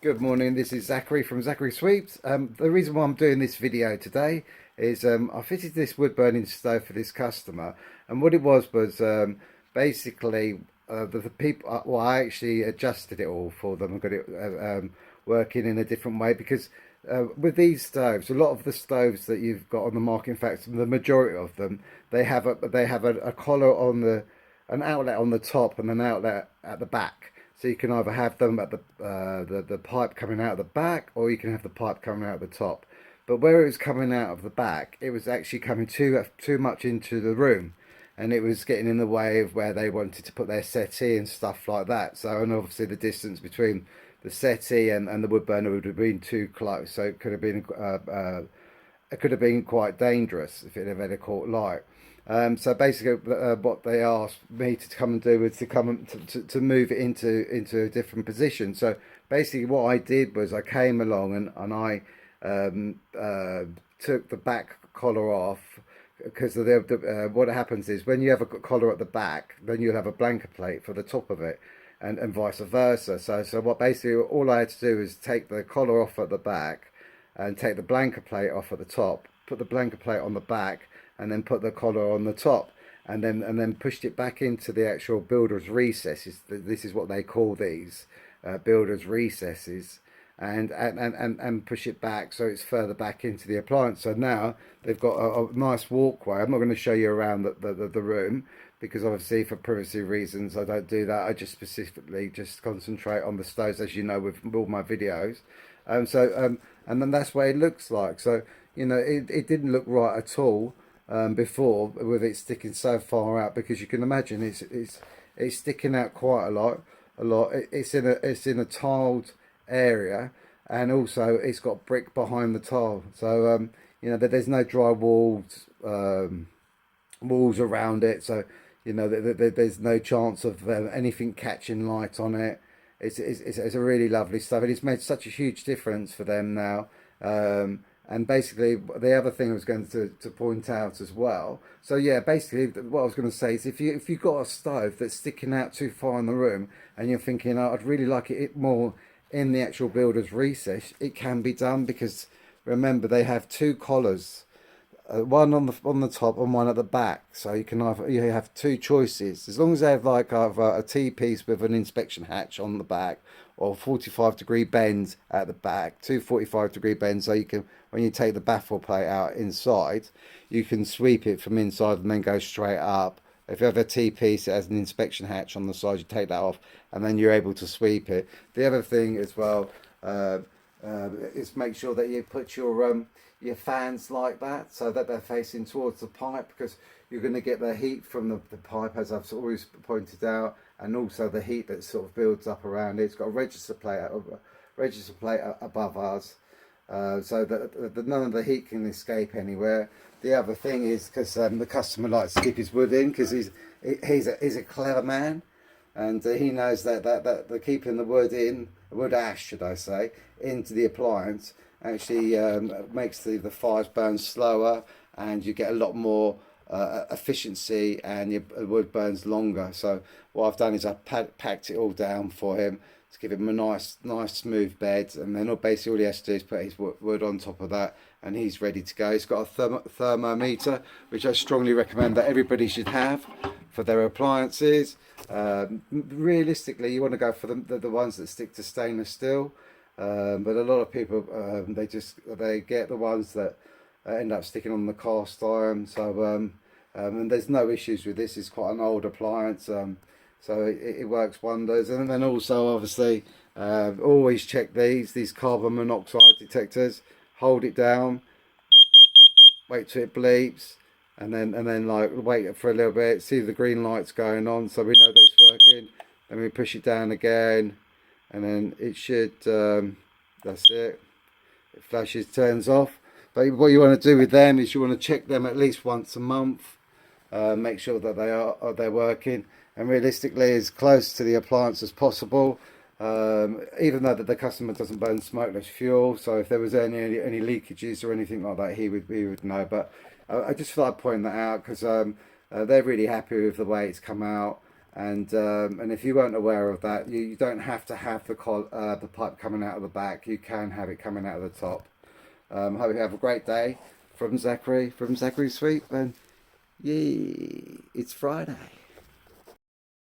Good morning, this is Zachary from Zachary Sweeps. The reason why I'm doing this video today is I fitted this wood burning stove for this customer, and what it was basically the people, well, I actually adjusted it all for them and got it working in a different way because with these stoves, a lot of the stoves that you've got on the market, in fact, the majority of them, they have a collar on an outlet on the top and an outlet at the back. So you can either have them at the pipe coming out of the back, or you can have the pipe coming out of the top. But where it was coming out of the back, it was actually coming too much into the room, and it was getting in the way of where they wanted to put their settee and stuff like that. So, and obviously the distance between the settee and the wood burner would have been too close. So it could have been quite dangerous if it had caught light. So basically, what they asked me to come and do was to come to move it into a different position. So basically, what I did was I came along and I took the back collar off because what happens is when you have a collar at the back, then you'll have a blanket plate for the top of it. And vice versa. So what basically all I had to do is take the collar off at the back and take the blanket plate off at the top, put the blanket plate on the back, and then put the collar on the top, and then pushed it back into the actual builder's recesses. This is what they call these builder's recesses, and push it back so it's further back into the appliance. So now they've got a nice walkway. I'm not going to show you around the room because obviously for privacy reasons I don't do that. I just specifically just concentrate on the stoves, as you know, with all my videos. And then that's what it looks like. So it didn't look right at all before with it sticking so far out, because you can imagine it's sticking out quite a lot. It's in a tiled area, and also it's got brick behind the tile. So there's no dry walls around it. So there's no chance of anything catching light on it. It's a really lovely stuff, and it's made such a huge difference for them now. And basically, the other thing I was going to point out as well. So yeah, basically, what I was going to say is if you've got a stove that's sticking out too far in the room, and you're thinking, oh, I'd really like it more in the actual builder's recess, it can be done, because remember they have two collars, one on the top and one at the back. So you have two choices, as long as they have like either a T-piece with an inspection hatch on the back, or 45-degree bend at the back, two 45-degree bends, so you can, when you take the baffle plate out inside, you can sweep it from inside and then go straight up. If you have a T-piece, it has an inspection hatch on the side, you take that off and then you're able to sweep it. The other thing as well is make sure that you put your fans like that, so that they're facing towards the pipe, because you're going to get the heat from the pipe, as I've always pointed out, and also the heat that sort of builds up around it. It's got a register plate above us, so that none of the heat can escape anywhere. The other thing is because the customer likes to keep his wood in, because he's a clever man, and he knows that the keeping the wood ash, should I say, into the appliance actually makes the fires burn slower, and you get a lot more efficiency, and your wood burns longer. So what I've done is I packed it all down for him to give him a nice smooth bed, and then basically all he has to do is put his wood on top of that, and he's ready to go. He's got a thermometer, which I strongly recommend that everybody should have for their appliances. Realistically, you want to go for the ones that stick to stainless steel, but a lot of people they get the ones that end up sticking on the cast iron. So and there's no issues with this. It's quite an old appliance, so it works wonders. And then also, obviously, always check these carbon monoxide detectors. Hold it down, wait till it bleeps, and then like wait for a little bit, see the green lights going on, so we know that it's working. Then we push it down again, and then it should. That's it. It flashes, turns off. But what you want to do with them is you want to check them at least once a month. Make sure that they're working, and realistically as close to the appliance as possible. Even though that the customer doesn't burn smokeless fuel, so if there was any leakages or anything like that, he would know. But I just thought I'd point that out, because they're really happy with the way it's come out, And if you weren't aware of that, you don't have to have the pipe coming out of the back. You can have it coming out of the top. Hope you have a great day from Zachary Sweet, and yay, it's Friday.